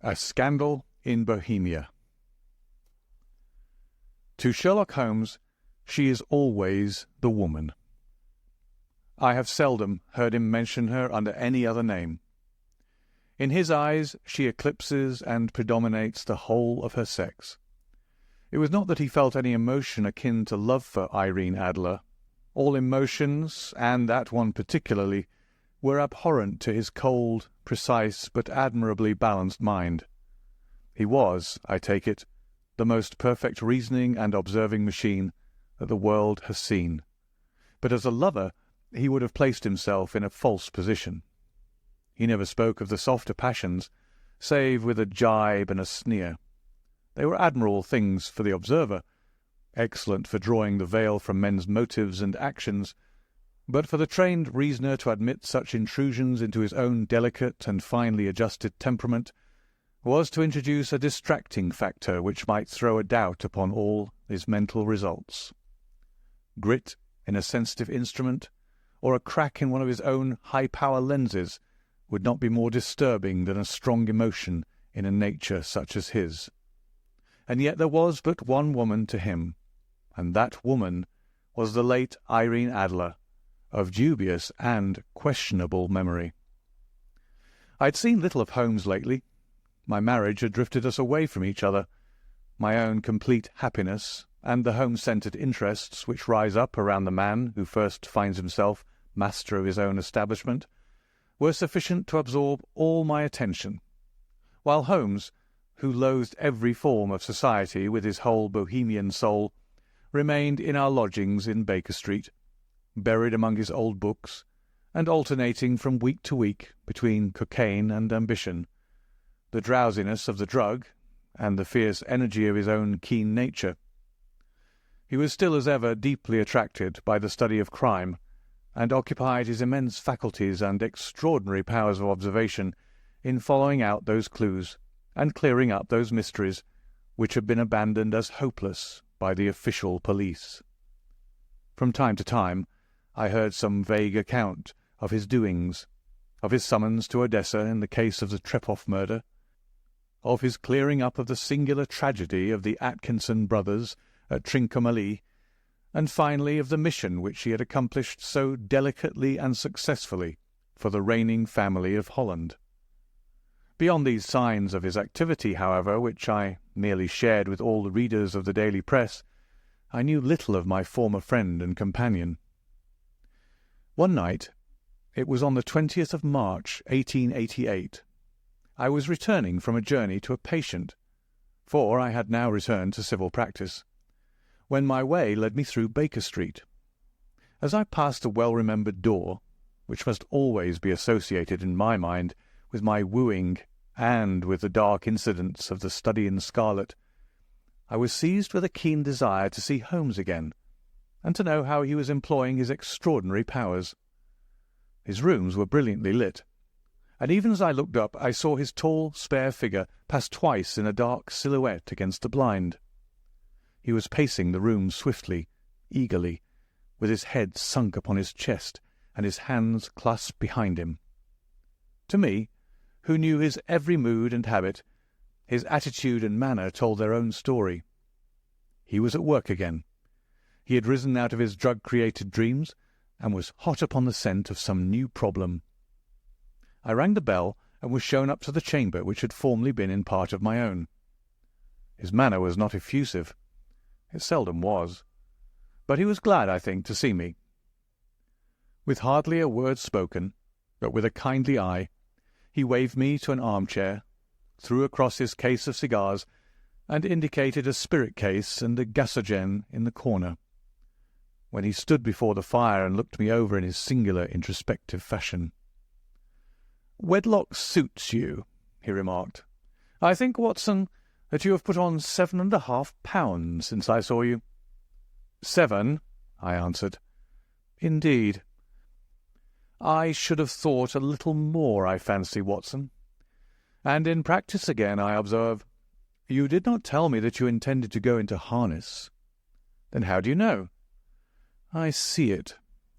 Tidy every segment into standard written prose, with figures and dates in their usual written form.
A Scandal in Bohemia. To Sherlock Holmes, she is always the woman. I have seldom heard him mention her under any other name. In his eyes she eclipses and predominates the whole of her sex. It was not that he felt any emotion akin to love for Irene Adler. All emotions, and that one particularly, were abhorrent to his cold, precise, but admirably balanced mind. He was, I take it, the most perfect reasoning and observing machine that the world has seen. But as a lover, he would have placed himself in a false position. He never spoke of the softer passions, save with a jibe and a sneer. They were admirable things for the observer, excellent for drawing the veil from men's motives and actions, but for the trained reasoner to admit such intrusions into his own delicate and finely adjusted temperament was to introduce a distracting factor which might throw a doubt upon all his mental results. Grit in a sensitive instrument, or a crack in one of his own high-power lenses, would not be more disturbing than a strong emotion in a nature such as his. And yet there was but one woman to him, and that woman was the late Irene Adler, of dubious and questionable memory. I had seen little of Holmes lately. My marriage had drifted us away from each other. My own complete happiness, and the home-centred interests which rise up around the man who first finds himself master of his own establishment, were sufficient to absorb all my attention, while Holmes, who loathed every form of society with his whole Bohemian soul, remained in our lodgings in Baker Street, buried among his old books, and alternating from week to week between cocaine and ambition, the drowsiness of the drug, and the fierce energy of his own keen nature. He was still as ever deeply attracted by the study of crime, and occupied his immense faculties and extraordinary powers of observation in following out those clues and clearing up those mysteries which had been abandoned as hopeless by the official police. From time to time I heard some vague account of his doings, of his summons to Odessa in the case of the Trepoff murder, of his clearing up of the singular tragedy of the Atkinson brothers at Trincomalee, and finally of the mission which he had accomplished so delicately and successfully for the reigning family of Holland. Beyond these signs of his activity, however, which I merely shared with all the readers of the daily press, I knew little of my former friend and companion. One night, it was on the 20th of March, 1888, I was returning from a journey to a patient, for I had now returned to civil practice, when my way led me through Baker Street. As I passed a well-remembered door, which must always be associated in my mind with my wooing and with the dark incidents of the Study in Scarlet, I was seized with a keen desire to see Holmes again, and to know how he was employing his extraordinary powers. His rooms were brilliantly lit, and even as I looked up I saw his tall, spare figure pass twice in a dark silhouette against the blind. He was pacing the room swiftly, eagerly, with his head sunk upon his chest and his hands clasped behind him. To me, who knew his every mood and habit, his attitude and manner told their own story. He was at work again. He had risen out of his drug-created dreams, and was hot upon the scent of some new problem. I rang the bell, and was shown up to the chamber which had formerly been in part of my own. His manner was not effusive. It seldom was. But he was glad, I think, to see me. With hardly a word spoken, but with a kindly eye, he waved me to an armchair, threw across his case of cigars, and indicated a spirit case and a gasogen in the corner. When he stood before the fire and looked me over in his singular introspective fashion. "Wedlock suits you," he remarked. "I think, Watson, that you have put on 7.5 pounds since I saw you." "7," I answered. "Indeed. I should have thought a little more, I fancy, Watson. And in practice again, I observe. You did not tell me that you intended to go into harness. Then how do you know?" "I see it.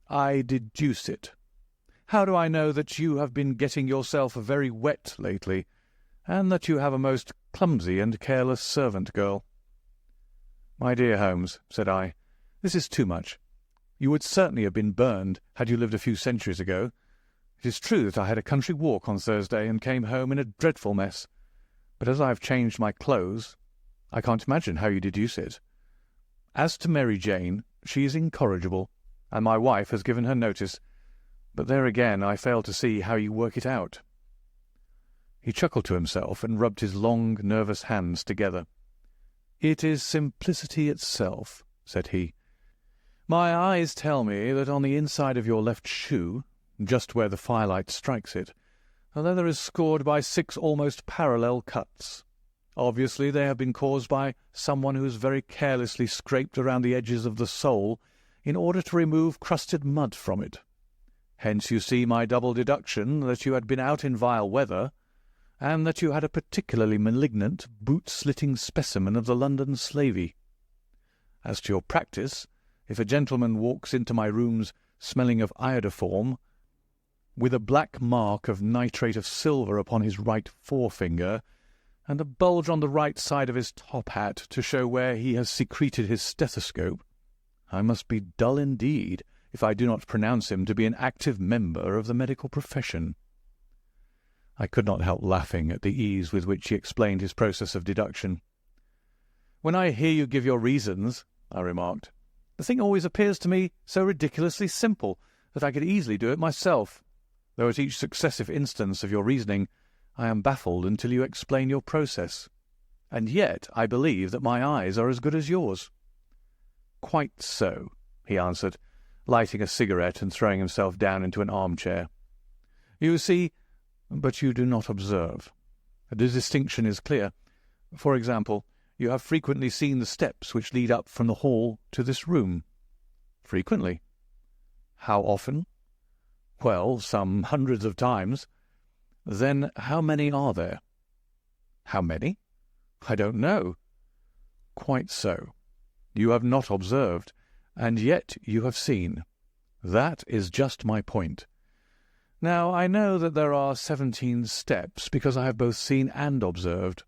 I deduce it. How do I know that you have been getting yourself very wet lately, and that you have a most clumsy and careless servant girl." "My dear Holmes," said I, "this is too much. You would certainly have been burned had you lived a few centuries ago. It is true that I had a country walk on Thursday and came home in a dreadful mess, but as I have changed my clothes, I can't imagine how you deduce it. As to Mary Jane, she is incorrigible, and my wife has given her notice, but there again I fail to see how you work it out." He chuckled to himself and rubbed his long, nervous hands together. "It is simplicity itself," said he. "My eyes tell me that on the inside of your left shoe, just where the firelight strikes it, the leather is scored by 6 almost parallel cuts. Obviously they have been caused by someone who has very carelessly scraped around the edges of the sole in order to remove crusted mud from it. Hence you see my double deduction that you had been out in vile weather, and that you had a particularly malignant, boot-slitting specimen of the London slavey. As to your practice, if a gentleman walks into my rooms smelling of iodoform, with a black mark of nitrate of silver upon his right forefinger, and a bulge on the right side of his top hat to show where he has secreted his stethoscope, I must be dull indeed if I do not pronounce him to be an active member of the medical profession." I could not help laughing at the ease with which he explained his process of deduction. "When I hear you give your reasons," I remarked, "the thing always appears to me so ridiculously simple that I could easily do it myself, though at each successive instance of your reasoning I am baffled until you explain your process. And yet I believe that my eyes are as good as yours." "Quite so," he answered, lighting a cigarette and throwing himself down into an armchair. "You see, but you do not observe. The distinction is clear. For example, you have frequently seen the steps which lead up from the hall to this room." "Frequently." "How often?" "Well, some hundreds of times." "Then how many are there?" "How many? I don't know." "Quite so. You have not observed, and yet you have seen. That is just my point. Now, I know that there are 17 steps, because I have both seen and observed.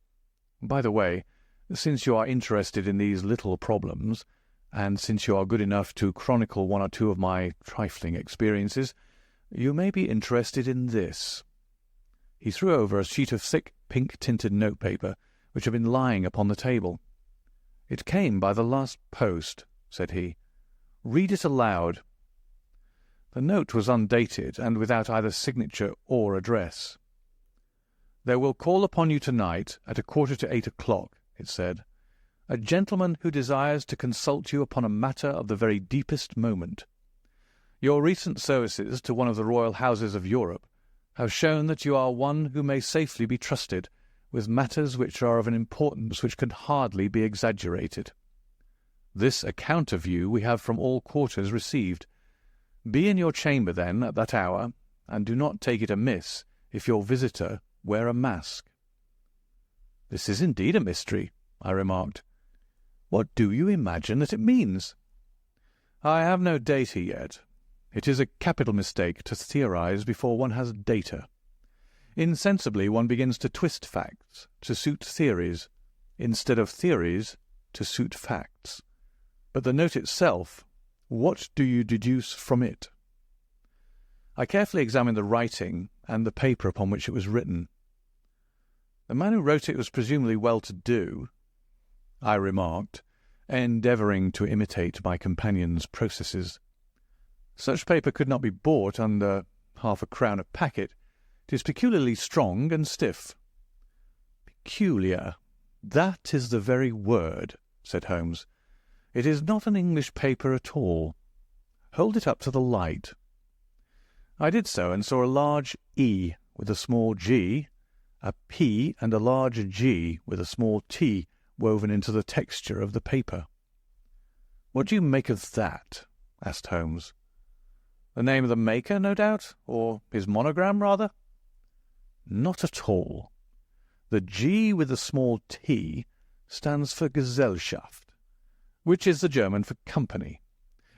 By the way, since you are interested in these little problems, and since you are good enough to chronicle one or two of my trifling experiences, you may be interested in this." He threw over a sheet of thick, pink-tinted notepaper, which had been lying upon the table. "It came by the last post," said he. "Read it aloud." The note was undated, and without either signature or address. "There will call upon you tonight at 7:45, it said, "a gentleman who desires to consult you upon a matter of the very deepest moment. Your recent services to one of the royal houses of Europe have shown that you are one who may safely be trusted with matters which are of an importance which can hardly be exaggerated. This account of you we have from all quarters received. Be in your chamber, then, at that hour, and do not take it amiss if your visitor wear a mask." "This is indeed a mystery," I remarked. "What do you imagine that it means?" "I have no data yet. It is a capital mistake to theorize before one has data. Insensibly one begins to twist facts to suit theories, instead of theories to suit facts. But the note itself, what do you deduce from it?" I carefully examined the writing and the paper upon which it was written. "The man who wrote it was presumably well-to-do," I remarked, endeavouring to imitate my companion's processes. "Such paper could not be bought under £0.50 a packet. It is peculiarly strong and stiff." "Peculiar. That is the very word," said Holmes. "It is not an English paper at all. Hold it up to the light." I did so, and saw a large E with a small g, a P and a large G with a small t woven into the texture of the paper. "What do you make of that?" asked Holmes. "The name of the maker, no doubt, or his monogram, rather?" "Not at all. The G with the small t stands for Gesellschaft, which is the German for company.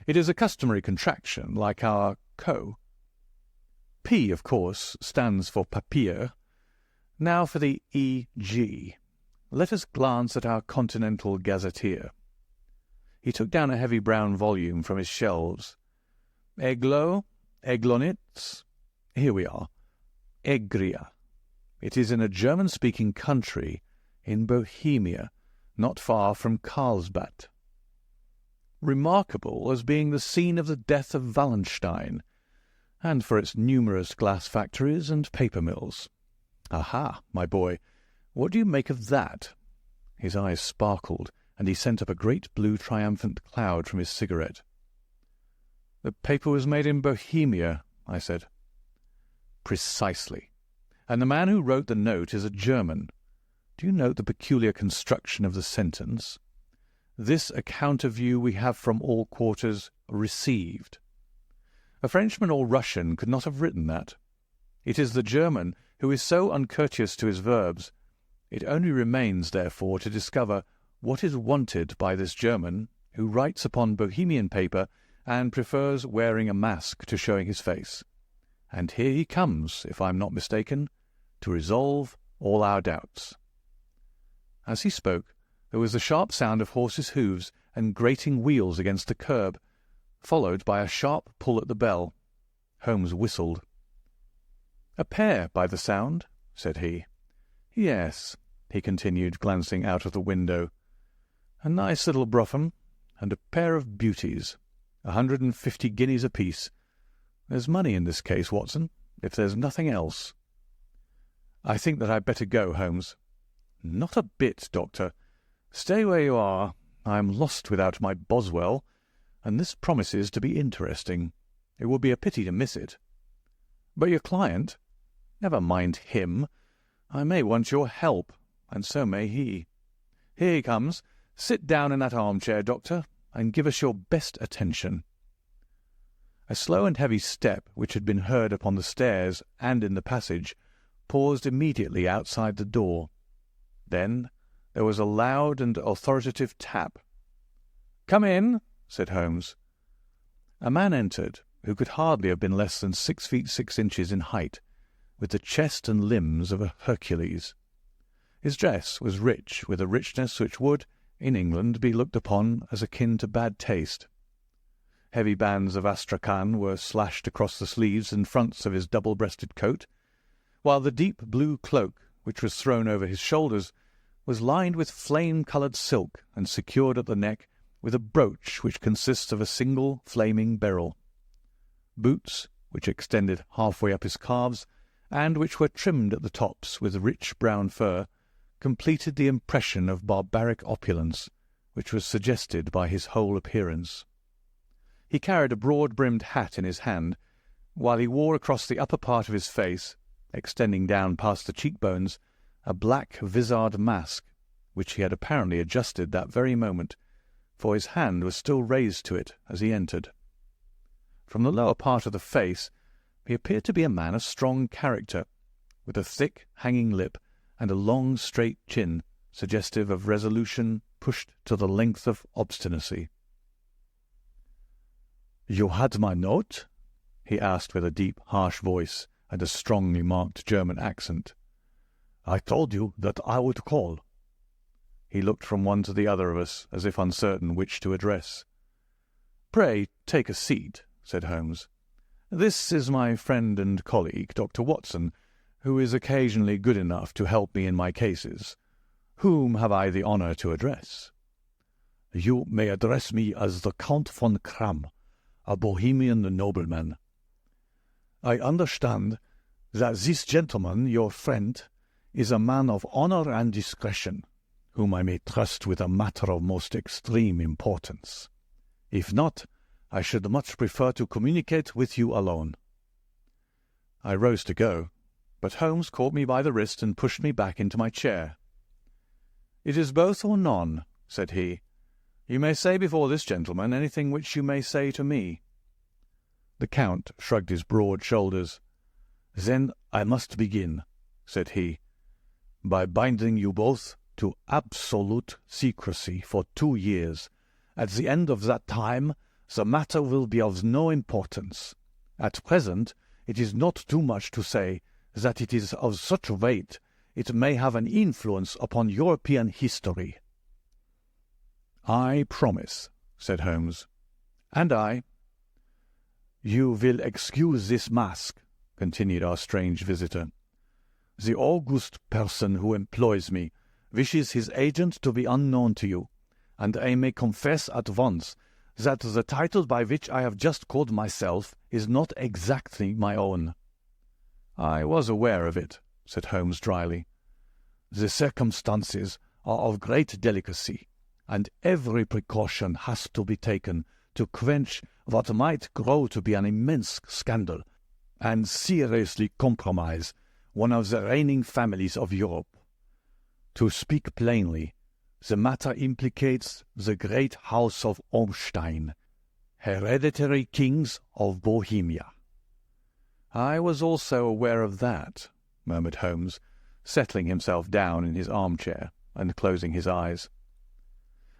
It is a customary contraction, like our Co. P, of course, stands for Papier. Now for the E.G. Let us glance at our Continental Gazetteer. He took down a heavy brown volume from his shelves. Eglo, Eglonitz. Here we are. Egria. It is in a German-speaking country in Bohemia, not far from Carlsbad. Remarkable as being the scene of the death of Wallenstein, and for its numerous glass factories and paper mills. Aha, my boy, what do you make of that? His eyes sparkled, and he sent up a great blue triumphant cloud from his cigarette. The paper was made in Bohemia, I said. Precisely. And the man who wrote the note is a German. Do you note the peculiar construction of the sentence? This account of you we have from all quarters received. A Frenchman or Russian could not have written that. It is the German who is so uncourteous to his verbs. It only remains, therefore, to discover what is wanted by this German who writes upon Bohemian paper and prefers wearing a mask to showing his face. And here he comes, if I am not mistaken, to resolve all our doubts. As he spoke, there was the sharp sound of horses' hoofs and grating wheels against the curb, followed by a sharp pull at the bell. Holmes whistled. "A pair, by the sound," said he. "Yes," he continued, glancing out of the window. "A nice little brougham, and a pair of beauties, 150 guineas apiece. There's money in this case, Watson, if there's nothing else." "I think that I'd better go, Holmes." "Not a bit, Doctor. Stay where you are. I am lost without my Boswell, and this promises to be interesting. It would be a pity to miss it." "But your client?" "Never mind him. I may want your help, and so may he. Here he comes. Sit down in that armchair, Doctor, and give us your best attention." A slow and heavy step, which had been heard upon the stairs and in the passage, paused immediately outside the door. Then there was a loud and authoritative tap. "Come in," said Holmes. A man entered, who could hardly have been less than 6 feet 6 inches in height, with the chest and limbs of a Hercules. His dress was rich, with a richness which would, in England, be looked upon as akin to bad taste. Heavy bands of astrakhan were slashed across the sleeves and fronts of his double-breasted coat, while the deep blue cloak, which was thrown over his shoulders, was lined with flame-coloured silk and secured at the neck with a brooch which consists of a single flaming beryl. Boots, which extended half-way up his calves, and which were trimmed at the tops with rich brown fur, completed the impression of barbaric opulence which was suggested by his whole appearance. He carried a broad-brimmed hat in his hand, while he wore across the upper part of his face, extending down past the cheekbones, a black vizard mask, which he had apparently adjusted that very moment, for his hand was still raised to it as he entered. From the lower part of the face he appeared to be a man of strong character, with a thick, hanging lip and a long, straight chin, suggestive of resolution pushed to the length of obstinacy. "You had my note?" he asked with a deep, harsh voice and a strongly marked German accent. "I told you that I would call." He looked from one to the other of us, as if uncertain which to address. "Pray take a seat," said Holmes. "This is my friend and colleague, Dr. Watson, who is occasionally good enough to help me in my cases. Whom have I the honour to address?" "You may address me as the Count von Kram, a Bohemian nobleman. I understand that this gentleman, your friend, is a man of honour and discretion, whom I may trust with a matter of most extreme importance. If not, I should much prefer to communicate with you alone." I rose to go, but Holmes caught me by the wrist and pushed me back into my chair. "It is both or none," said he. "You may say before this gentleman anything which you may say to me." The Count shrugged his broad shoulders. "Then I must begin," said he, "by binding you both to absolute secrecy for 2 years. At the end of that time, the matter will be of no importance. At present, it is not too much to say that it is of such weight it may have an influence upon European history." "I promise," said Holmes. "And I." "You will excuse this mask," continued our strange visitor. "The august person who employs me wishes his agent to be unknown to you, and I may confess at once that the title by which I have just called myself is not exactly my own." "I was aware of it," said Holmes dryly. "The circumstances are of great delicacy, and every precaution has to be taken to quench what might grow to be an immense scandal and seriously compromise one of the reigning families of Europe. To speak plainly, the matter implicates the great house of Ormstein, hereditary kings of Bohemia." "I was also aware of that," murmured Holmes, settling himself down in his armchair and closing his eyes.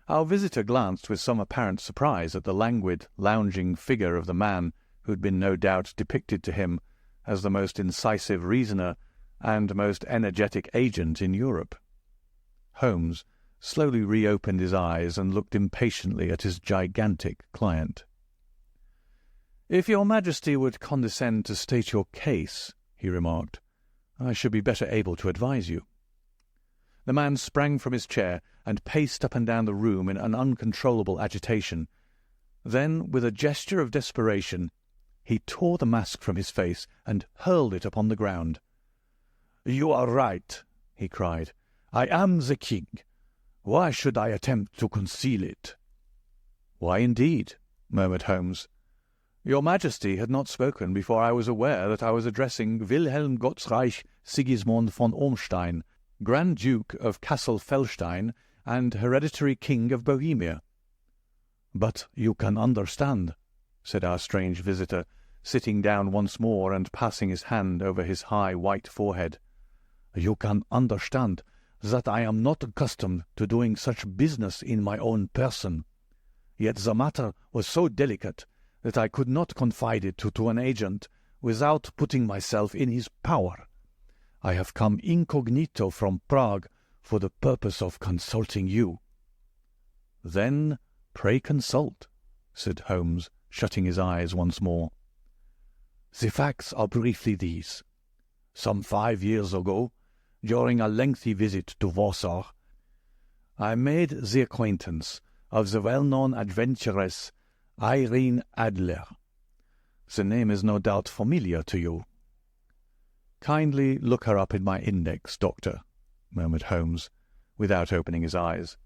Our visitor glanced with some apparent surprise at the languid, lounging figure of the man who had been no doubt depicted to him as the most incisive reasoner and most energetic agent in Europe. Holmes slowly reopened his eyes and looked impatiently at his gigantic client. "If your Majesty would condescend to state your case," he remarked, "I should be better able to advise you." The man sprang from his chair and paced up and down the room in an uncontrollable agitation. Then, with a gesture of desperation, he tore the mask from his face and hurled it upon the ground. "You are right," he cried. "I am the king. Why should I attempt to conceal it?" "Why, indeed?" murmured Holmes. "Your Majesty had not spoken before I was aware that I was addressing Wilhelm Gottsreich Sigismund von Ormstein, Grand Duke of Cassel-Felstein and hereditary King of Bohemia." "But you can understand," said our strange visitor, sitting down once more and passing his hand over his high white forehead. "You can understand that I am not accustomed to doing such business in my own person. Yet the matter was so delicate that I could not confide it to an agent without putting myself in his power. I have come incognito from Prague for the purpose of consulting you." "Then pray consult," said Holmes, shutting his eyes once more. "The facts are briefly these. Some 5 years ago, during a lengthy visit to Warsaw, I made the acquaintance of the well-known adventuress Irene Adler. The name is no doubt familiar to you." "Kindly look her up in my index, Doctor," murmured Holmes, without opening his eyes.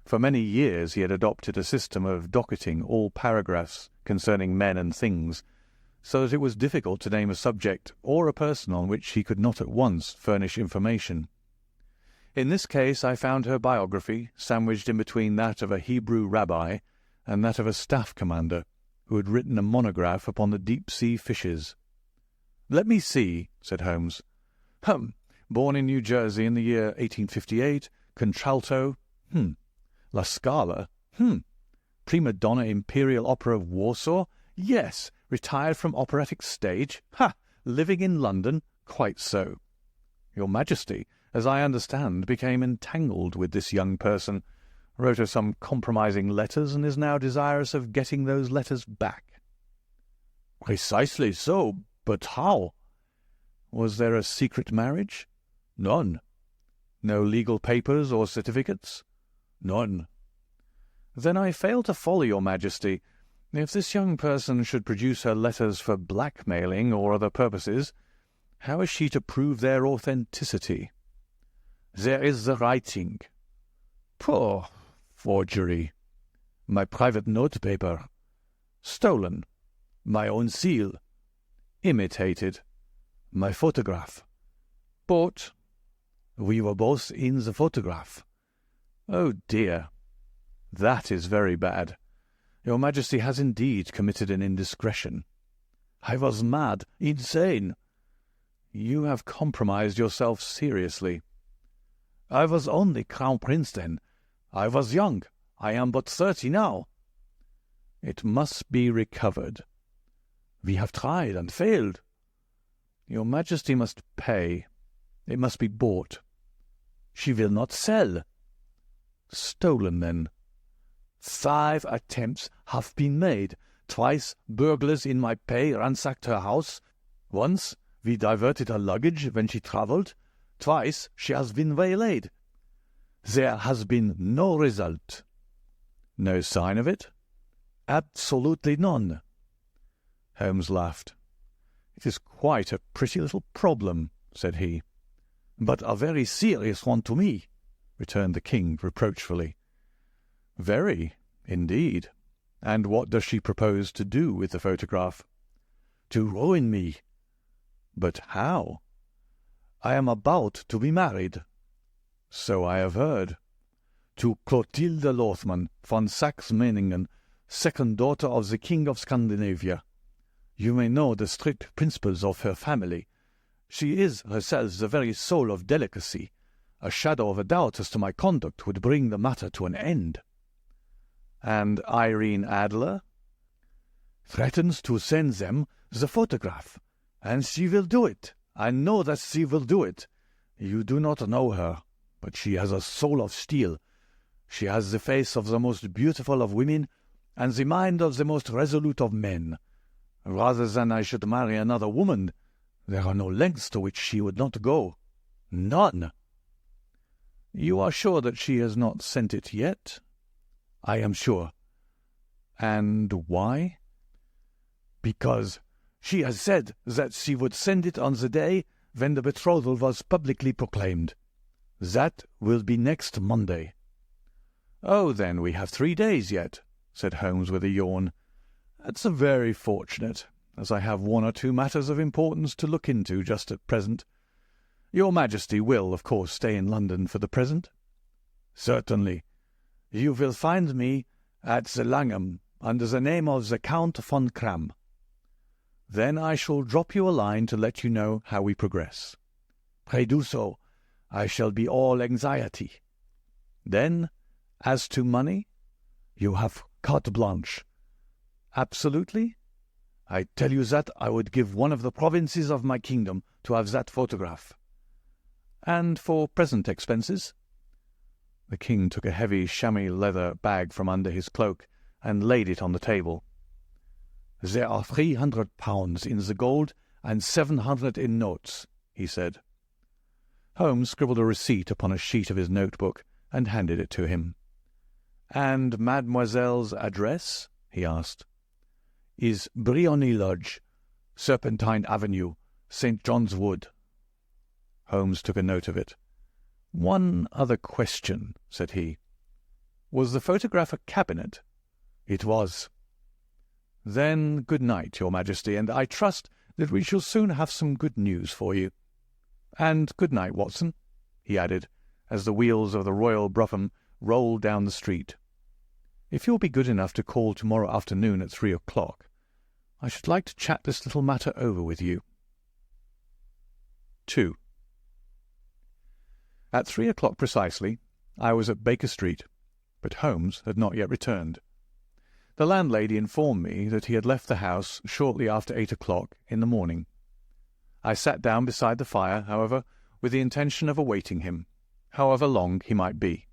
For many years he had adopted a system of docketing all paragraphs concerning men and things, so that it was difficult to name a subject or a person on which he could not at once furnish information. In this case I found her biography sandwiched in between that of a Hebrew rabbi and that of a staff commander who had written a monograph upon the deep-sea fishes. "Let me see," said Holmes. Born in New Jersey in the year 1858, contralto, La Scala, prima donna Imperial Opera of Warsaw, yes, retired from operatic stage, living in London, quite so. Your Majesty, as I understand, became entangled with this young person, wrote her some compromising letters, and is now desirous of getting those letters back." "Precisely so, but how?" "Was there a secret marriage?" "None." "No legal papers or certificates?" "None." "Then I fail to follow your Majesty. If this young person should produce her letters for blackmailing or other purposes, how is she to prove their authenticity?" "There is the writing." "Poor forgery." "My private notepaper." "Stolen." "My own seal." "Imitated." "My photograph." "Bought." "We were both in the photograph." "Oh dear. That is very bad. Your Majesty has indeed committed an indiscretion." "I was mad, insane." "You have compromised yourself seriously." "I was only Crown Prince then. I was young. I am but 30 now." "It must be recovered." "We have tried and failed." "Your Majesty must pay. It must be bought. She will not sell. Stolen, then. 5 attempts have been made. Twice burglars in my pay ransacked her house. Once we diverted her luggage when she travelled. Twice she has been waylaid. There has been no result. No sign of it? Absolutely none. Holmes laughed. It is quite a pretty little problem, said he. But a very serious one to me, returned the king reproachfully. Very, indeed. And what does she propose to do with the photograph? To ruin me. But how? I am about to be married. So I have heard. To Clotilde Lothman von Saxe-Meiningen, second daughter of the King of Scandinavia. You may know the strict principles of her family. She is herself the very soul of delicacy. A shadow of a doubt as to my conduct would bring the matter to an end. And Irene Adler? Threatens to send them the photograph. And she will do it. I know that she will do it. You do not know her, but she has a soul of steel. She has the face of the most beautiful of women, and the mind of the most resolute of men. Rather than I should marry another woman, there are no lengths to which she would not go. None. You are sure that she has not sent it yet? I am sure. And why? Because she has said that she would send it on the day when the betrothal was publicly proclaimed. That will be next Monday. Oh, then we have 3 days yet, said Holmes with a yawn. That's very fortunate, as I have 1 or 2 matters of importance to look into just at present. Your Majesty will, of course, stay in London for the present? Certainly. You will find me at the Langham under the name of the Count von Kram. Then I shall drop you a line to let you know how we progress. Pray do so. I shall be all anxiety. Then, as to money? You have carte blanche. Absolutely? I tell you that I would give one of the provinces of my kingdom to have that photograph. And for present expenses? The king took a heavy chamois leather bag from under his cloak and laid it on the table. There are £300 in the gold and 700 in notes, he said. Holmes scribbled a receipt upon a sheet of his notebook and handed it to him. And Mademoiselle's address? He asked. Is Briony Lodge, Serpentine Avenue, St. John's Wood. Holmes took a note of it. One other question, said he. Was the photograph a cabinet? It was. Then good night, Your Majesty, and I trust that we shall soon have some good news for you. And good night, Watson, he added, as the wheels of the Royal Brougham rolled down the street. If you'll be good enough to call tomorrow afternoon at 3 o'clock, I should like to chat this little matter over with you. 2. At 3 o'clock precisely, I was at Baker Street, but Holmes had not yet returned. The landlady informed me that he had left the house shortly after 8 o'clock in the morning. I sat down beside the fire, however, with the intention of awaiting him, however long he might be.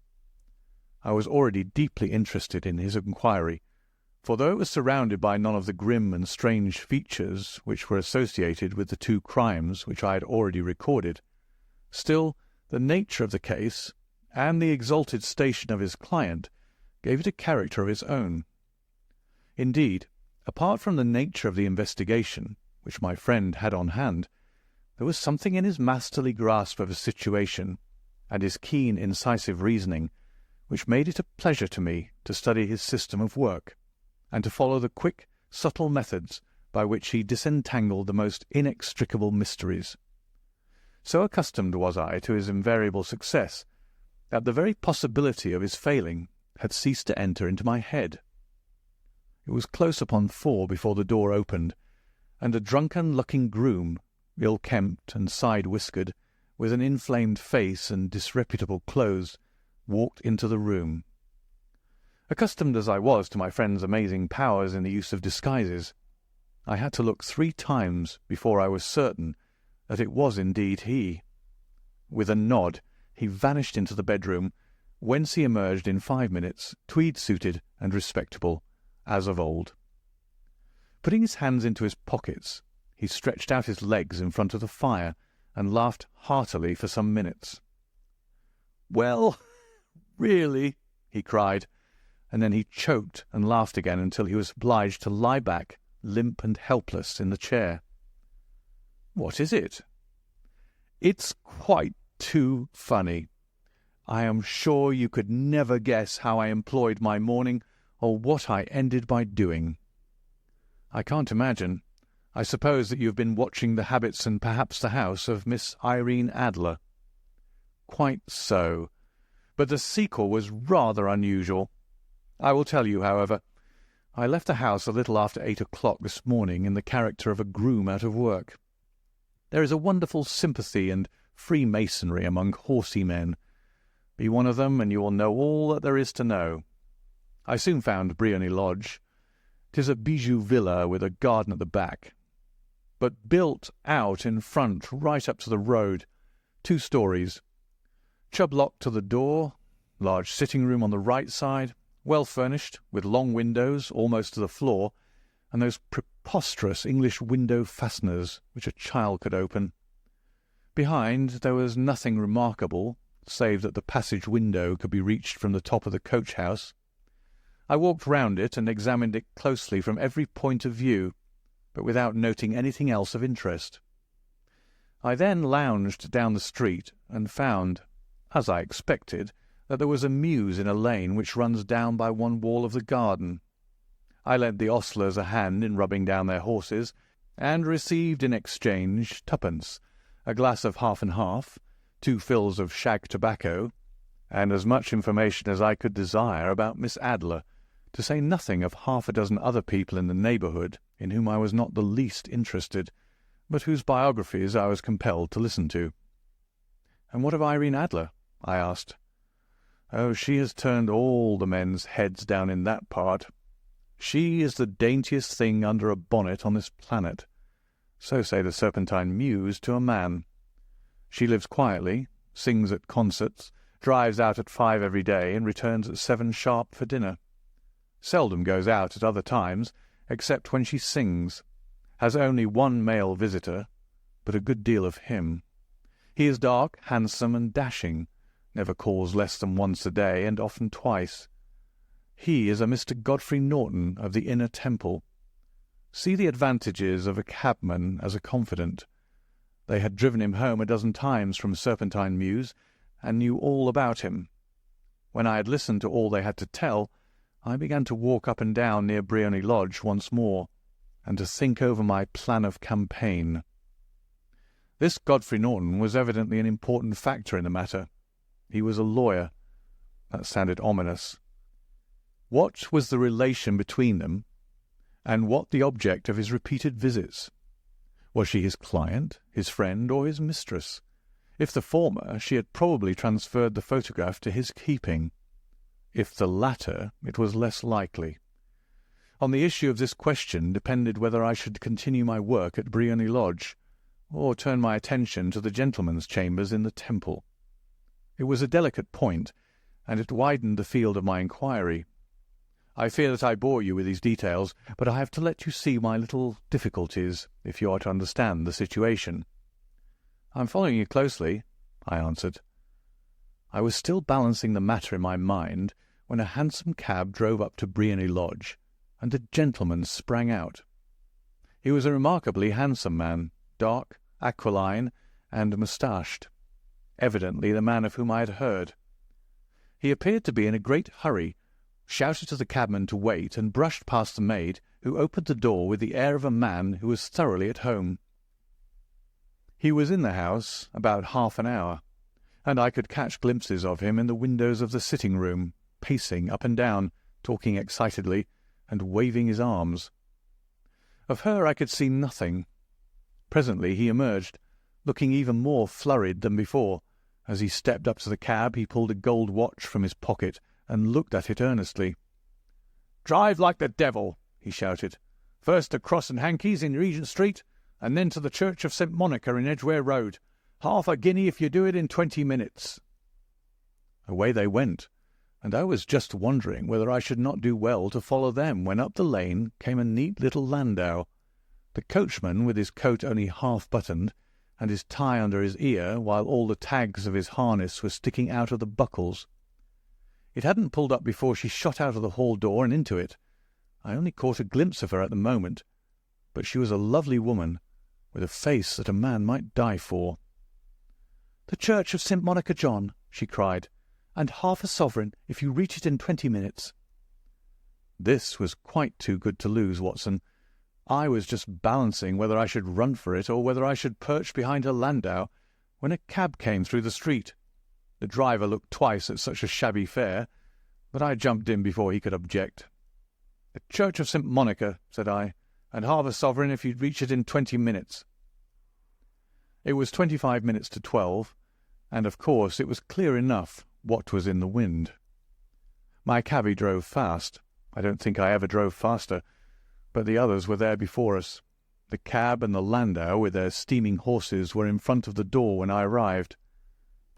I was already deeply interested in his inquiry, for though it was surrounded by none of the grim and strange features which were associated with the 2 crimes which I had already recorded, still the nature of the case and the exalted station of his client gave it a character of its own. Indeed, apart from the nature of the investigation which my friend had on hand, there was something in his masterly grasp of a situation and his keen, incisive reasoning which made it a pleasure to me to study his system of work, and to follow the quick, subtle methods by which he disentangled the most inextricable mysteries. So accustomed was I to his invariable success, that the very possibility of his failing had ceased to enter into my head. It was close upon 4 before the door opened, and a drunken-looking groom, ill-kempt and side-whiskered, with an inflamed face and disreputable clothes, walked into the room. Accustomed as I was to my friend's amazing powers in the use of disguises, I had to look 3 times before I was certain that it was indeed he. With a nod, he vanished into the bedroom, whence he emerged in 5 minutes, tweed-suited and respectable, as of old. Putting his hands into his pockets, he stretched out his legs in front of the fire and laughed heartily for some minutes. "Well, really," he cried, and then he choked and laughed again until he was obliged to lie back, limp and helpless, in the chair. "What is it?" "It's quite too funny. I am sure you could never guess how I employed my morning or what I ended by doing." "I can't imagine. I suppose that you have been watching the habits and perhaps the house of Miss Irene Adler." "Quite so. But the sequel was rather unusual. I will tell you, however. I left the house a little after 8 o'clock this morning in the character of a groom out of work. There is a wonderful sympathy and freemasonry among horsey men. Be one of them, and you will know all that there is to know. I soon found Briony Lodge. 'Tis a bijou villa with a garden at the back, but built out in front right up to the road, 2 stories. Chubb lock to the door, large sitting room on the right side, well furnished, with long windows almost to the floor, and those preposterous English window fasteners which a child could open. Behind there was nothing remarkable, save that the passage window could be reached from the top of the coach-house. I walked round it and examined it closely from every point of view, but without noting anything else of interest. I then lounged down the street and found, as I expected, that there was a mews in a lane which runs down by one wall of the garden. I lent the ostlers a hand in rubbing down their horses, and received in exchange 2d, a glass of half and half, 2 fills of shag tobacco, and as much information as I could desire about Miss Adler, to say nothing of 6 other people in the neighbourhood in whom I was not the least interested, but whose biographies I was compelled to listen to. "And what of Irene Adler?" I asked. "Oh, she has turned all the men's heads down in that part. She is the daintiest thing under a bonnet on this planet. So say the Serpentine Mews to a man. She lives quietly, sings at concerts, drives out at 5 every day, and returns at 7 sharp for dinner. Seldom goes out at other times, except when she sings. Has only 1 male visitor, but a good deal of him. He is dark, handsome, and dashing, never calls less than once a day, and often twice. He is a Mr. Godfrey Norton of the Inner Temple. See the advantages of a cabman as a confidant. They had driven him home 12 times from Serpentine Mews, and knew all about him. When I had listened to all they had to tell, I began to walk up and down near Briony Lodge once more, and to think over my plan of campaign. This Godfrey Norton was evidently an important factor in the matter. He was a lawyer. That sounded ominous. What was the relation between them, and what the object of his repeated visits? Was she his client, his friend, or his mistress? If the former, she had probably transferred the photograph to his keeping. If the latter, it was less likely. On the issue of this question depended whether I should continue my work at Briony Lodge, or turn my attention to the gentlemen's chambers in the Temple. It was a delicate point, and it widened the field of my inquiry. I fear that I bore you with these details, but I have to let you see my little difficulties, if you are to understand the situation. "I am following you closely," I answered. I was still balancing the matter in my mind when a hansom cab drove up to Briony Lodge, and a gentleman sprang out. He was a remarkably handsome man, dark, aquiline, and moustached, evidently the man of whom I had heard. He appeared to be in a great hurry, shouted to the cabman to wait, and brushed past the maid, who opened the door with the air of a man who was thoroughly at home. He was in the house about half an hour, and I could catch glimpses of him in the windows of the sitting-room, pacing up and down, talking excitedly, and waving his arms. Of her I could see nothing. Presently he emerged, looking even more flurried than before. As he stepped up to the cab, he pulled a gold watch from his pocket and looked at it earnestly. "Drive like the devil," he shouted. "First to Cross and Hankey's in Regent Street, and then to the Church of St. Monica in Edgware Road. half a guinea if you do it in 20 minutes. Away they went, and I was just wondering whether I should not do well to follow them when up the lane came a neat little landau, the coachman with his coat only half buttoned, and his tie under his ear, while all the tags of his harness were sticking out of the buckles. It hadn't pulled up before she shot out of the hall door and into it. I only caught a glimpse of her at the moment, but she was a lovely woman, with a face that a man might die for. "The Church of St. Monica, John," she cried, "and half a sovereign if you reach it in 20 minutes. This was quite too good to lose, Watson. I was just balancing whether I should run for it or whether I should perch behind her landau, when a cab came through the street. The driver looked twice at such a shabby fare, but I jumped in before he could object. "The Church of St. Monica," said I, "and half a sovereign if you'd reach it in 20 minutes. It was 25 minutes to 12, and of course it was clear enough what was in the wind. My cabby drove fast. I don't think I ever drove faster, but the others were there before us. The cab and the landau with their steaming horses were in front of the door when I arrived.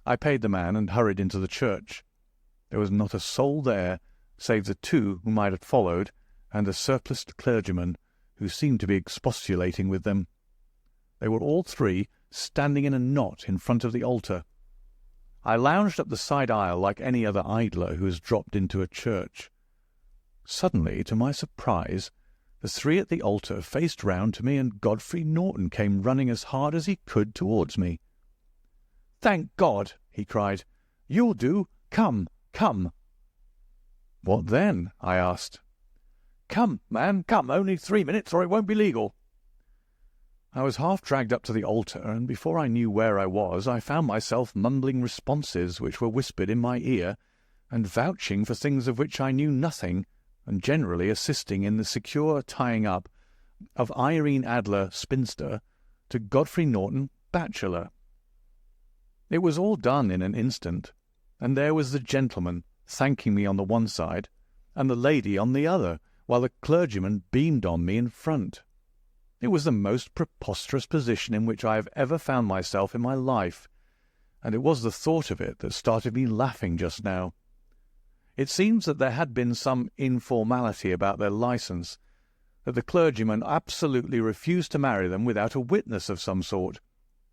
I paid the man and hurried into the church. There was not a soul there, save the two whom I had followed, and a surpliced clergyman, who seemed to be expostulating with them. They were all three standing in a knot in front of the altar. I lounged up the side aisle like any other idler who has dropped into a church. Suddenly, to my surprise, the three at the altar faced round to me, and Godfrey Norton came running as hard as he could towards me. "Thank God!" he cried. "You'll do. Come, come." "What then?" I asked. "Come, man, come, only 3 minutes, or it won't be legal." I was half dragged up to the altar, and before I knew where I was, I found myself mumbling responses which were whispered in my ear, and vouching for things of which I knew nothing, and generally assisting in the secure tying up of Irene Adler, spinster, to Godfrey Norton, bachelor. It was all done in an instant, and there was the gentleman thanking me on the one side, and the lady on the other, while the clergyman beamed on me in front. It was the most preposterous position in which I have ever found myself in my life, and it was the thought of it that started me laughing just now. It seems that there had been some informality about their licence, that the clergyman absolutely refused to marry them without a witness of some sort,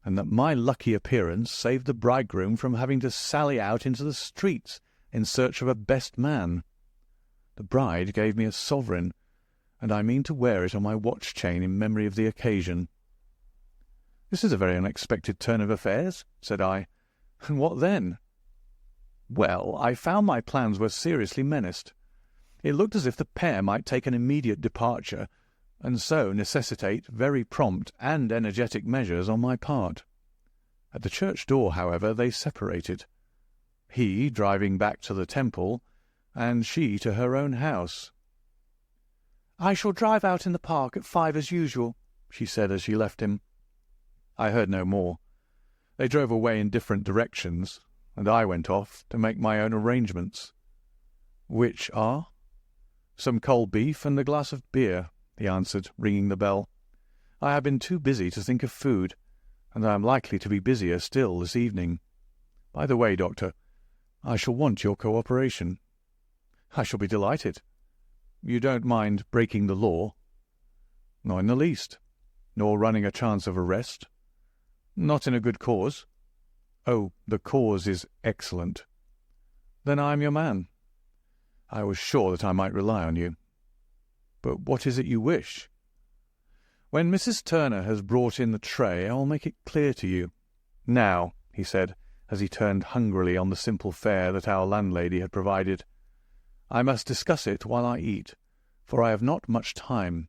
and that my lucky appearance saved the bridegroom from having to sally out into the streets in search of a best man. The bride gave me a sovereign, and I mean to wear it on my watch-chain in memory of the occasion. "This is a very unexpected turn of affairs," said I. "And what then?" "Well, I found my plans were seriously menaced. It looked as if the pair might take an immediate departure, and so necessitate very prompt and energetic measures on my part. At the church door, however, they separated, he driving back to the Temple, and she to her own house. "I shall drive out in the park at 5 as usual," she said as she left him. I heard no more. They drove away in different directions, and I went off to make my own arrangements. "Which are?" "Some cold beef and a glass of beer," he answered, ringing the bell. "I have been too busy to think of food, and I am likely to be busier still this evening. By the way, Doctor, I shall want your cooperation." "I shall be delighted." "You don't mind breaking the law?" "Not in the least." "Nor running a chance of arrest?" "Not in a good cause." "Oh, the cause is excellent." "Then I am your man." "I was sure that I might rely on you." "But what is it you wish?" "When Mrs. Turner has brought in the tray, I will make it clear to you. Now," he said, as he turned hungrily on the simple fare that our landlady had provided, "I must discuss it while I eat, for I have not much time.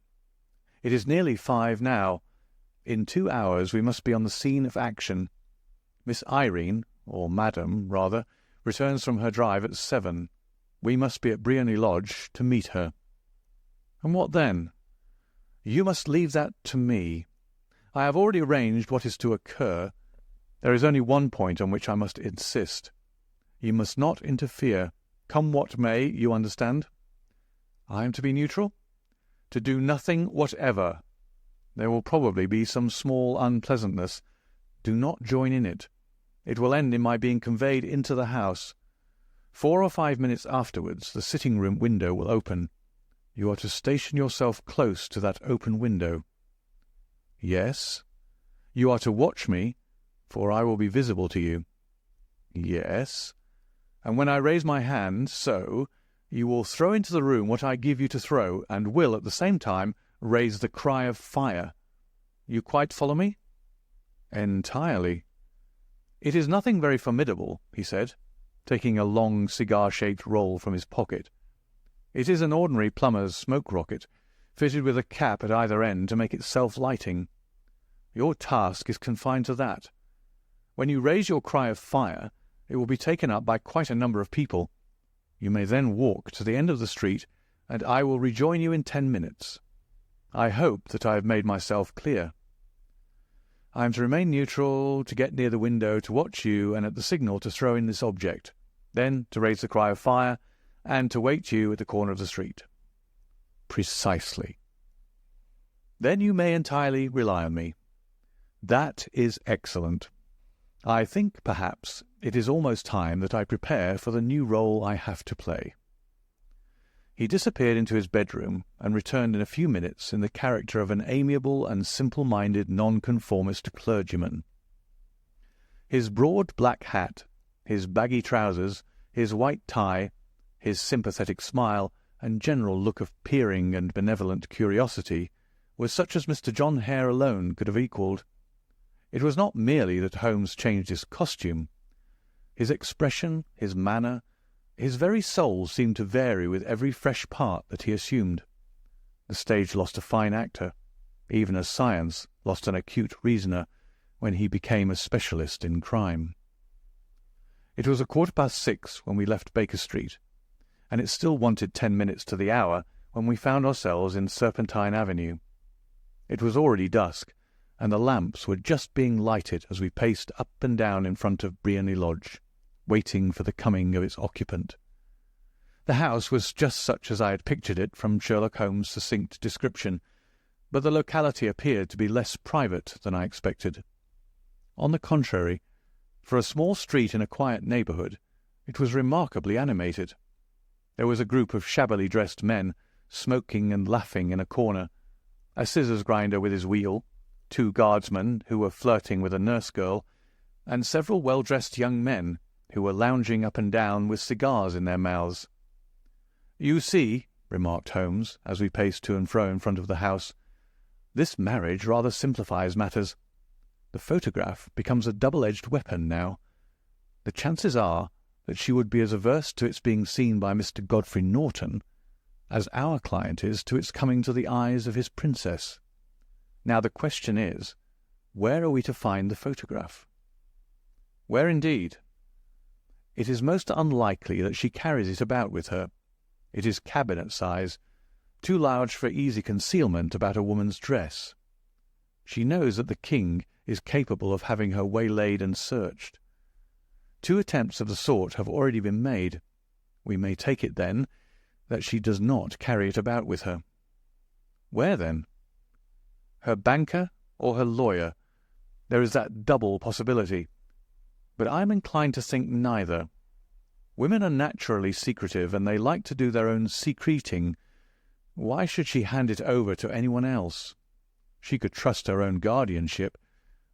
It is nearly 5 now. In 2 hours we must be on the scene of action. Miss Irene, or Madam, rather, returns from her drive at 7. We must be at Briony Lodge to meet her." "And what then?" "You must leave that to me. I have already arranged what is to occur. There is only one point on which I must insist. You must not interfere. Come what may, you understand." "I am to be neutral?" "To do nothing whatever. There will probably be some small unpleasantness. Do not join in it. It will end in my being conveyed into the house. 4 or 5 minutes afterwards, the sitting-room window will open. You are to station yourself close to that open window. Yes. You are to watch me, for I will be visible to you. Yes. And when I raise my hand, so, you will throw into the room what I give you to throw, and will, at the same time, raise the cry of fire. You quite follow me? Entirely. It is nothing very formidable, he said, taking a long cigar-shaped roll from his pocket. It is an ordinary plumber's smoke rocket, fitted with a cap at either end to make it self-lighting. Your task is confined to that. When you raise your cry of fire, it will be taken up by quite a number of people. You may then walk to the end of the street, and I will rejoin you in 10 minutes. I hope that I have made myself clear. I am to remain neutral, to get near the window, to watch you, and at the signal to throw in this object, then to raise the cry of fire, and to wait you at the corner of the street. Precisely. Then you may entirely rely on me. That is excellent. I think, perhaps, it is almost time that I prepare for the new role I have to play. He disappeared into his bedroom and returned in a few minutes in the character of an amiable and simple-minded nonconformist clergyman. His broad black hat, his baggy trousers, his white tie, his sympathetic smile, and general look of peering and benevolent curiosity were such as Mr. John Hare alone could have equalled. It was not merely that Holmes changed his costume. His expression, his manner, his very soul seemed to vary with every fresh part that he assumed. The stage lost a fine actor, even as science lost an acute reasoner when he became a specialist in crime. It was 6:15 when we left Baker Street, and it still wanted 10 minutes to the hour when we found ourselves in Serpentine Avenue. It was already dusk, and the lamps were just being lighted as we paced up and down in front of Briony Lodge, waiting for the coming of its occupant. The house was just such as I had pictured it from Sherlock Holmes' succinct description, but the locality appeared to be less private than I expected. On the contrary, for a small street in a quiet neighbourhood, it was remarkably animated. There was a group of shabbily dressed men, smoking and laughing in a corner, a scissors grinder with his wheel, 2 guardsmen who were flirting with a nurse-girl, and several well-dressed young men who were lounging up and down with cigars in their mouths. "You see," remarked Holmes, as we paced to and fro in front of the house, "this marriage rather simplifies matters. The photograph becomes a double-edged weapon now. The chances are that she would be as averse to its being seen by Mr. Godfrey Norton as our client is to its coming to the eyes of his princess. Now the question is, where are we to find the photograph?" "Where indeed?" "It is most unlikely that she carries it about with her. It is cabinet size, too large for easy concealment about a woman's dress. She knows that the king is capable of having her waylaid and searched. 2 attempts of the sort have already been made. We may take it, then, that she does not carry it about with her." "Where, then?" "Her banker or her lawyer. There is that double possibility. But I am inclined to think neither. Women are naturally secretive, and they like to do their own secreting. Why should she hand it over to anyone else? She could trust her own guardianship,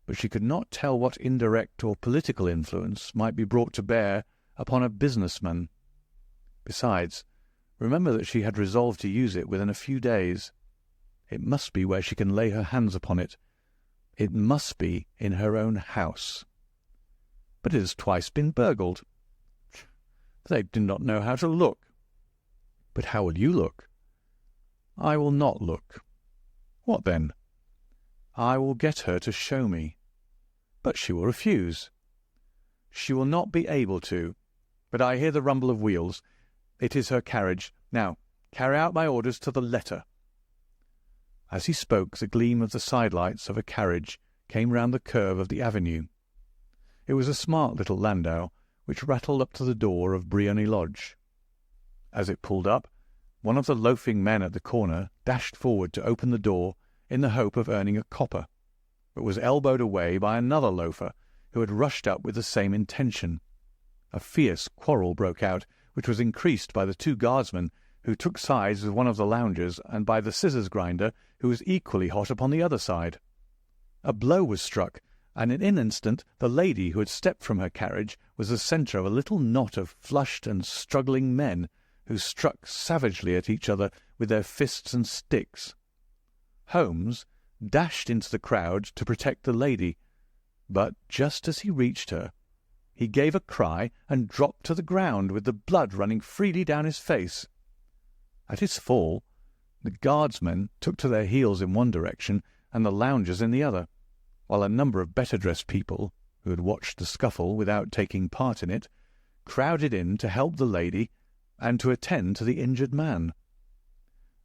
but she could not tell what indirect or political influence might be brought to bear upon a businessman. Besides, remember that she had resolved to use it within a few days. It must be where she can lay her hands upon it. It must be in her own house." "But it has twice been burgled." "They do not know how to look." "But how will you look?" "I will not look." "What then?" "I will get her to show me." "But she will refuse." "She will not be able to. But I hear the rumble of wheels. It is her carriage. Now, carry out my orders to the letter." As he spoke, the gleam of the sidelights of a carriage came round the curve of the avenue. It was a smart little landau, which rattled up to the door of Briony Lodge. As it pulled up, one of the loafing men at the corner dashed forward to open the door in the hope of earning a copper. but was elbowed away by another loafer who had rushed up with the same intention. A fierce quarrel broke out, which was increased by the two guardsmen who took sides with one of the loungers, and by the scissors grinder, who was equally hot upon the other side. A blow was struck, and in an instant the lady who had stepped from her carriage was the centre of a little knot of flushed and struggling men, who struck savagely at each other with their fists and sticks. Holmes dashed into the crowd to protect the lady, but just as he reached her, he gave a cry and dropped to the ground with the blood running freely down his face. At his fall, the guardsmen took to their heels in one direction and the loungers in the other, while a number of better-dressed people, who had watched the scuffle without taking part in it, crowded in to help the lady and to attend to the injured man.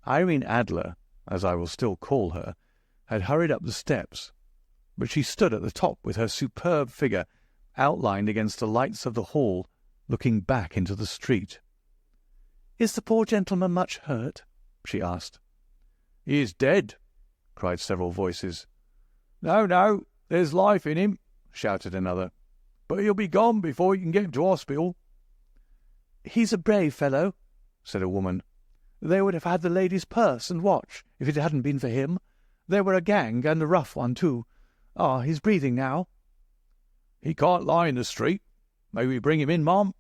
Irene Adler, as I will still call her, had hurried up the steps, but she stood at the top with her superb figure outlined against the lights of the hall, looking back into the street. "Is the poor gentleman much hurt?" she asked. "He is dead," cried several voices. No, there's life in him," shouted another. "But he'll be gone before you can get him to hospital." "He's a brave fellow," said a woman. "They would have had the lady's purse and watch if it hadn't been for him. There were a gang, and a rough one too. He's breathing now." "He can't lie in the street. May we bring him in, ma'am?"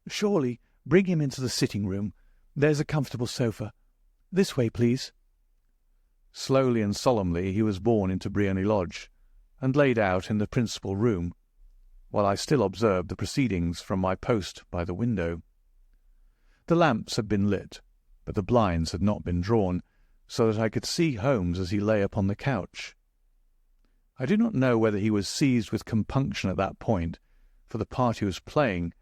"Surely. Bring him into the sitting-room. There's a comfortable sofa. This way, please." Slowly and solemnly he was borne into Briony Lodge, and laid out in the principal room, while I still observed the proceedings from my post by the window. The lamps had been lit, but the blinds had not been drawn, so that I could see Holmes as he lay upon the couch. I do not know whether he was seized with compunction at that point for the part he was playing,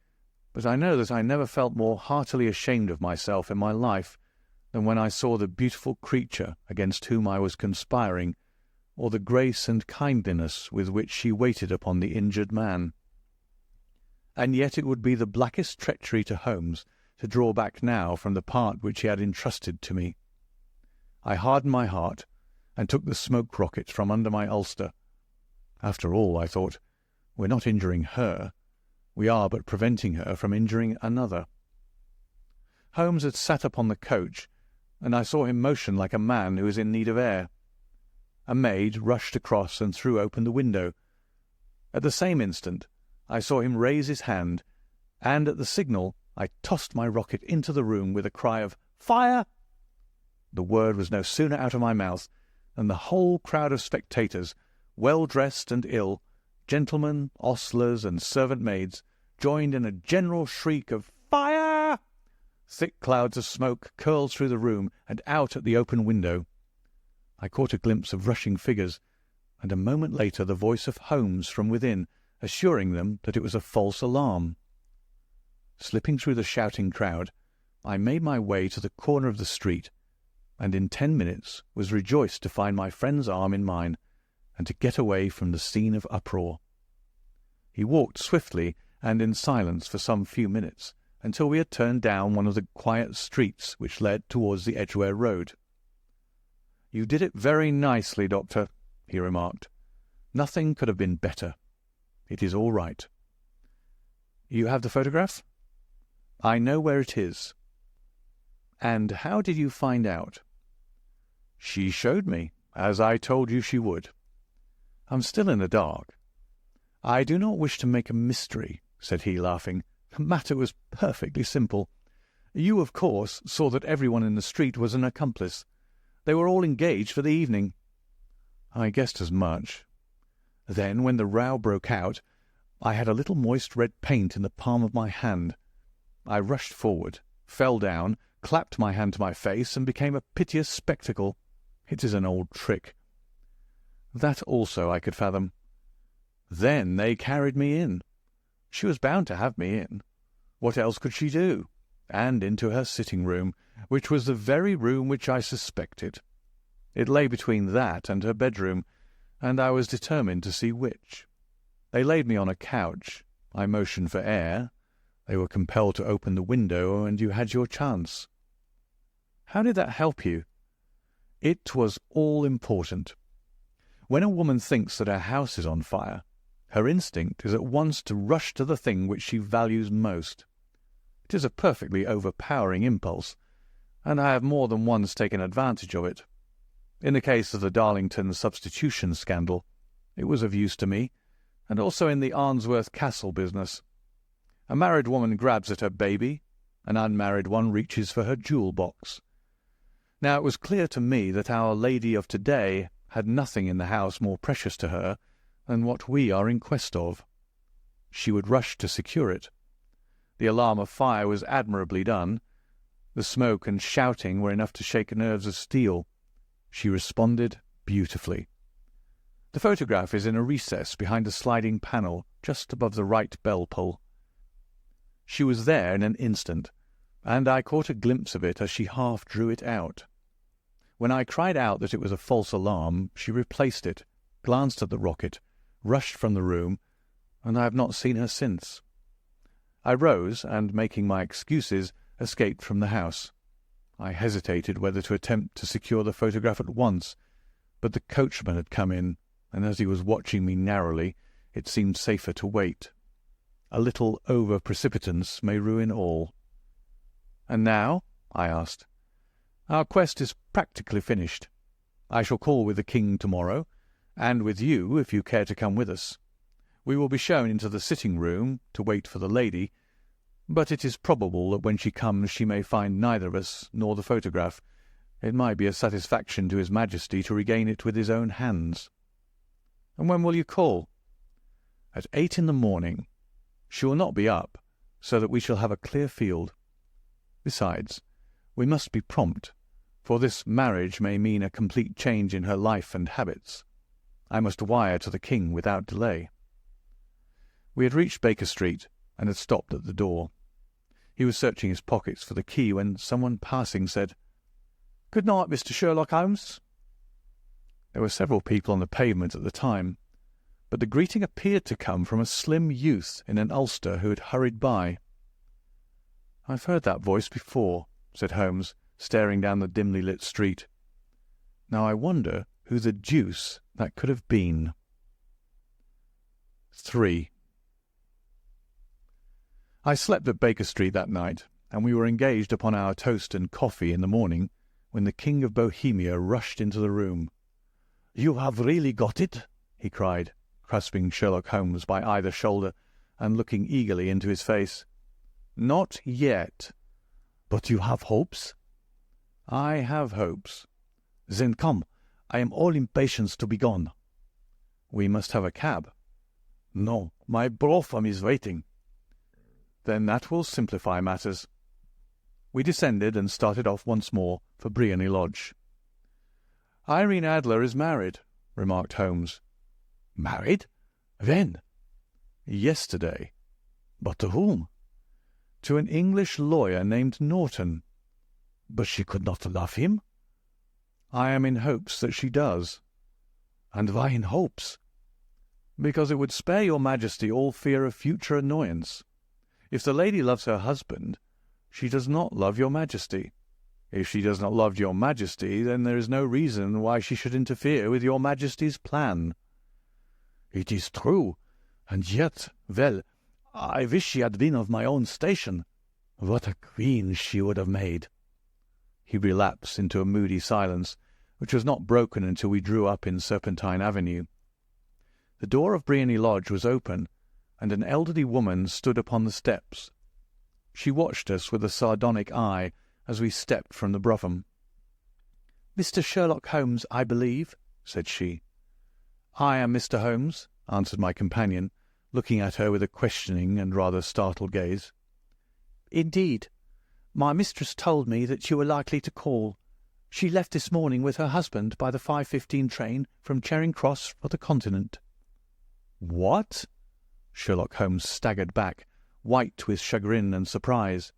but I know that I never felt more heartily ashamed of myself in my life than when I saw the beautiful creature against whom I was conspiring, or the grace and kindliness with which she waited upon the injured man. And yet it would be the blackest treachery to Holmes to draw back now from the part which he had entrusted to me. I hardened my heart, and took the smoke rocket from under my ulster. After all, I thought, we're not injuring her. We are but preventing her from injuring another. Holmes had sat upon the coach, and I saw him motion like a man who is in need of air. A maid rushed across and threw open the window. At the same instant I saw him raise his hand, and at the signal I tossed my rocket into the room with a cry of "Fire!" The word was no sooner out of my mouth than the whole crowd of spectators, well-dressed and ill, gentlemen, ostlers, and servant-maids, joined in a general shriek of "Fire!" Thick clouds of smoke curled through the room and out at the open window. I caught a glimpse of rushing figures, and a moment later the voice of Holmes from within, assuring them that it was a false alarm. Slipping through the shouting crowd, I made my way to the corner of the street, and in 10 minutes was rejoiced to find my friend's arm in mine, and to get away from the scene of uproar. He walked swiftly and in silence for some few minutes, until we had turned down one of the quiet streets which led towards the Edgware Road. "You did it very nicely, Doctor," he remarked. "Nothing could have been better. It is all right." "You have the photograph?" "I know where it is." "And how did you find out?" "She showed me, as I told you she would." "I'm still in the dark." "I do not wish to make a mystery," said he, laughing. "The matter was perfectly simple. You, of course, saw that everyone in the street was an accomplice. They were all engaged for the evening." "I guessed as much." "Then, when the row broke out, I had a little moist red paint in the palm of my hand. I rushed forward, fell down, clapped my hand to my face, and became a piteous spectacle. It is an old trick." "That also I could fathom." "Then they carried me in. She was bound to have me in. What else could she do? And into her sitting-room, which was the very room which I suspected. It lay between that and her bedroom, and I was determined to see which. They laid me on a couch. I motioned for air. They were compelled to open the window, and you had your chance." "How did that help you?" "It was all important. When a woman thinks that her house is on fire, her instinct is at once to rush to the thing which she values most. It is a perfectly overpowering impulse, and I have more than once taken advantage of it. In the case of the Darlington substitution scandal, it was of use to me, and also in the Arnsworth Castle business. A married woman grabs at her baby, an unmarried one reaches for her jewel box. Now it was clear to me that our lady of today had nothing in the house more precious to her than what we are in quest of. She would rush to secure it. The alarm of fire was admirably done. The smoke and shouting were enough to shake nerves of steel. She responded beautifully. The photograph is in a recess behind a sliding panel just above the right bell pull. She was there in an instant, and I caught a glimpse of it as she half drew it out. When I cried out that it was a false alarm, she replaced it, glanced at the rocket, rushed from the room, and I have not seen her since. I rose, and, making my excuses, escaped from the house. I hesitated whether to attempt to secure the photograph at once, but the coachman had come in, and as he was watching me narrowly, it seemed safer to wait. A little over-precipitance may ruin all. "And now?" I asked. "Our quest is practically finished. I shall call with the king tomorrow, and with you if you care to come with us. We will be shown into the sitting-room to wait for the lady, but it is probable that when she comes she may find neither of us nor the photograph. It might be a satisfaction to His Majesty to regain it with his own hands." "And when will you call?" "At 8 in the morning. She will not be up, so that we shall have a clear field. Besides, we must be prompt, for this marriage may mean a complete change in her life and habits. I must wire to the king without delay." We had reached Baker Street, and had stopped at the door. He was searching his pockets for the key when someone passing said, "Good night, Mr. Sherlock Holmes." There were several people on the pavement at the time, but the greeting appeared to come from a slim youth in an ulster who had hurried by. "I've heard that voice before," said Holmes, staring down the dimly lit street. "Now I wonder who the deuce that could have been." 3. I slept at Baker Street that night, and we were engaged upon our toast and coffee in the morning, when the King of Bohemia rushed into the room. "You have really got it?" he cried, grasping Sherlock Holmes by either shoulder and looking eagerly into his face. "Not yet." "But you have hopes?" "I have hopes." "Then come. I am all impatience to be gone." "We must have a cab." "No, my brougham is waiting." "Then that will simplify matters." We descended and started off once more for Briony Lodge. "Irene Adler is married," remarked Holmes. "Married? When?" "Yesterday." "But to whom?" "To an English lawyer named Norton." "But she could not love him?" "I am in hopes that she does." "And why in hopes?" "Because it would spare your Majesty all fear of future annoyance. If the lady loves her husband, she does not love your Majesty. If she does not love your Majesty, then there is no reason why she should interfere with your Majesty's plan." "It is true, and yet, well, I wish she had been of my own station. What a queen she would have made." He relapsed into a moody silence, which was not broken until we drew up in Serpentine Avenue. The door of Briony Lodge was open, and an elderly woman stood upon the steps. She watched us with a sardonic eye as we stepped from the brougham. "Mr. Sherlock Holmes, I believe," said she. "I am Mr. Holmes," answered my companion, looking at her with a questioning and rather startled gaze. "Indeed. My mistress told me that you were likely to call. She left this morning with her husband by the 5:15 train from Charing Cross for the Continent." "What?" Sherlock Holmes staggered back, white with chagrin and surprise.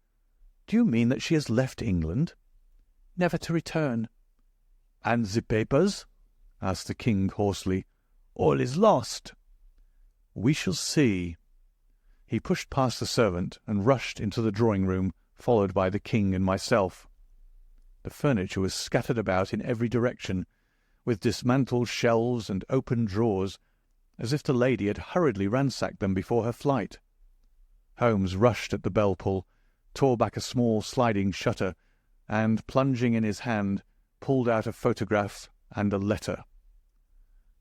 "Do you mean that she has left England?" "Never to return." "And the papers?" asked the king hoarsely. "All is lost." "We shall see." He pushed past the servant and rushed into the drawing-room, followed by the king and myself. The furniture was scattered about in every direction. with dismantled shelves and open drawers, as if the lady had hurriedly ransacked them before her flight. Holmes rushed at the bell-pull, tore back a small sliding shutter, and, plunging in his hand, pulled out a photograph and a letter.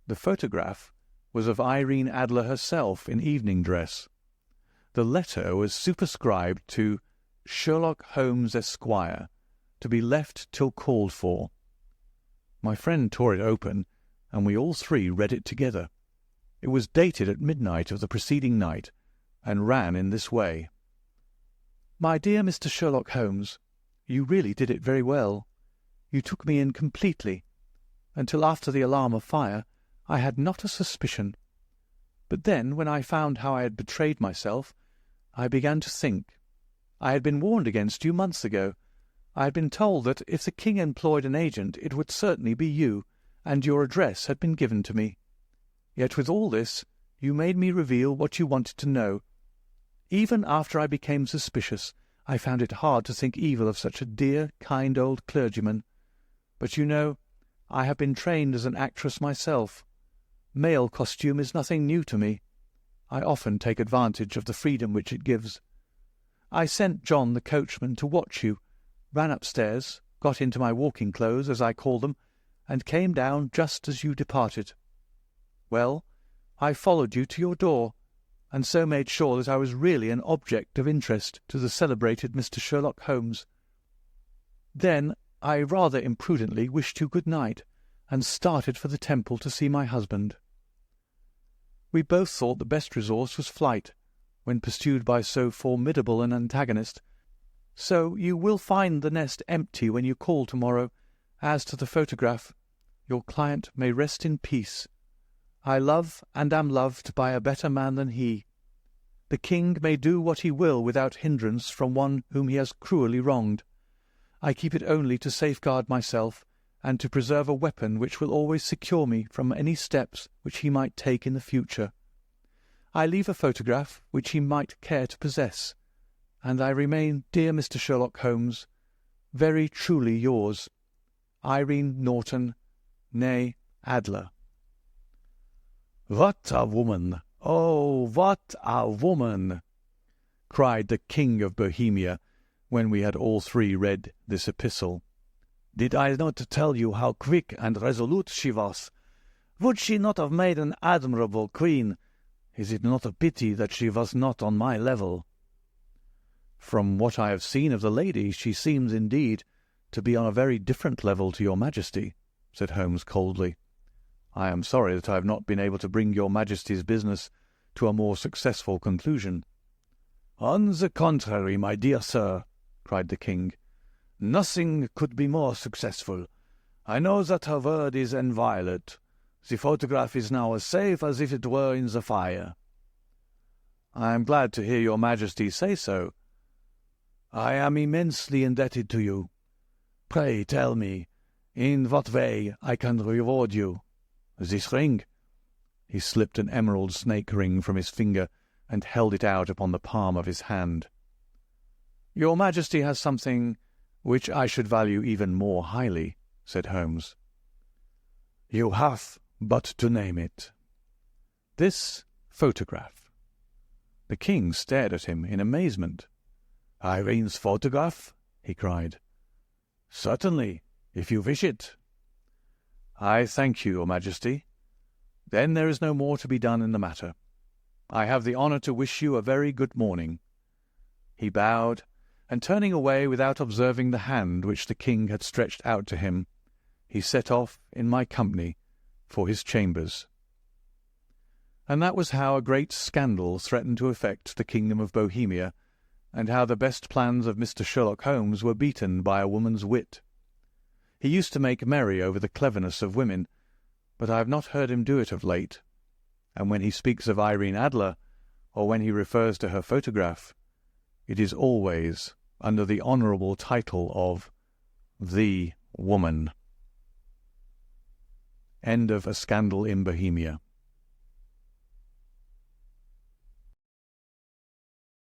The photograph was of Irene Adler herself in evening dress. The letter was superscribed to Sherlock Holmes, Esquire, to be left till called for. My friend tore it open, and we all three read it together. It was dated at midnight of the preceding night, and ran in this way. "My dear Mr. Sherlock Holmes, you really did it very well. You took me in completely. Until after the alarm of fire, I had not a suspicion. But then, when I found how I had betrayed myself, I began to think. I had been warned against you months ago. I had been told that if the king employed an agent, it would certainly be you, and your address had been given to me. Yet with all this, you made me reveal what you wanted to know. Even after I became suspicious, I found it hard to think evil of such a dear, kind old clergyman. But you know, I have been trained as an actress myself. Male costume is nothing new to me. I often take advantage of the freedom which it gives. I sent John the coachman to watch you, ran upstairs, got into my walking clothes, as I call them, and came down just as you departed. Well, I followed you to your door, and so made sure that I was really an object of interest to the celebrated Mr. Sherlock Holmes. Then I rather imprudently wished you good night, and started for the Temple to see my husband. We both thought the best resource was flight, when pursued by so formidable an antagonist. So you will find the nest empty when you call tomorrow. As to the photograph, your client may rest in peace. I love and am loved by a better man than he. The king may do what he will without hindrance from one whom he has cruelly wronged. I keep it only to safeguard myself, and to preserve a weapon which will always secure me from any steps which he might take in the future. I leave a photograph which he might care to possess, and I remain, dear Mr. Sherlock Holmes, very truly yours, Irene Norton, née Adler." "What a woman! Oh, what a woman!" cried the King of Bohemia, when we had all three read this epistle. "Did I not tell you how quick and resolute she was? Would she not have made an admirable queen? Is it not a pity that she was not on my level?" "From what I have seen of the lady, she seems, indeed, to be on a very different level to your Majesty," said Holmes coldly. "I am sorry that I have not been able to bring your Majesty's business to a more successful conclusion." "On the contrary, my dear sir," cried the king, "nothing could be more successful. I know that her word is inviolate. The photograph is now as safe as if it were in the fire." "I am glad to hear your Majesty say so." "I am immensely indebted to you. Pray tell me, in what way I can reward you? This ring?" He slipped an emerald snake ring from his finger and held it out upon the palm of his hand. "Your Majesty has something which I should value even more highly," said Holmes. "You have but to name it." "This photograph." The king stared at him in amazement. "Irene's photograph?" he cried. "Certainly, if you wish it." "I thank you, your Majesty. Then there is no more to be done in the matter. I have the honour to wish you a very good morning." He bowed, and turning away without observing the hand which the king had stretched out to him, he set off in my company for his chambers. And that was how a great scandal threatened to affect the kingdom of Bohemia, and how the best plans of Mr. Sherlock Holmes were beaten by a woman's wit. He used to make merry over the cleverness of women, but I have not heard him do it of late, and when he speaks of Irene Adler, or when he refers to her photograph, it is always under the honourable title of the woman. End of A Scandal in Bohemia.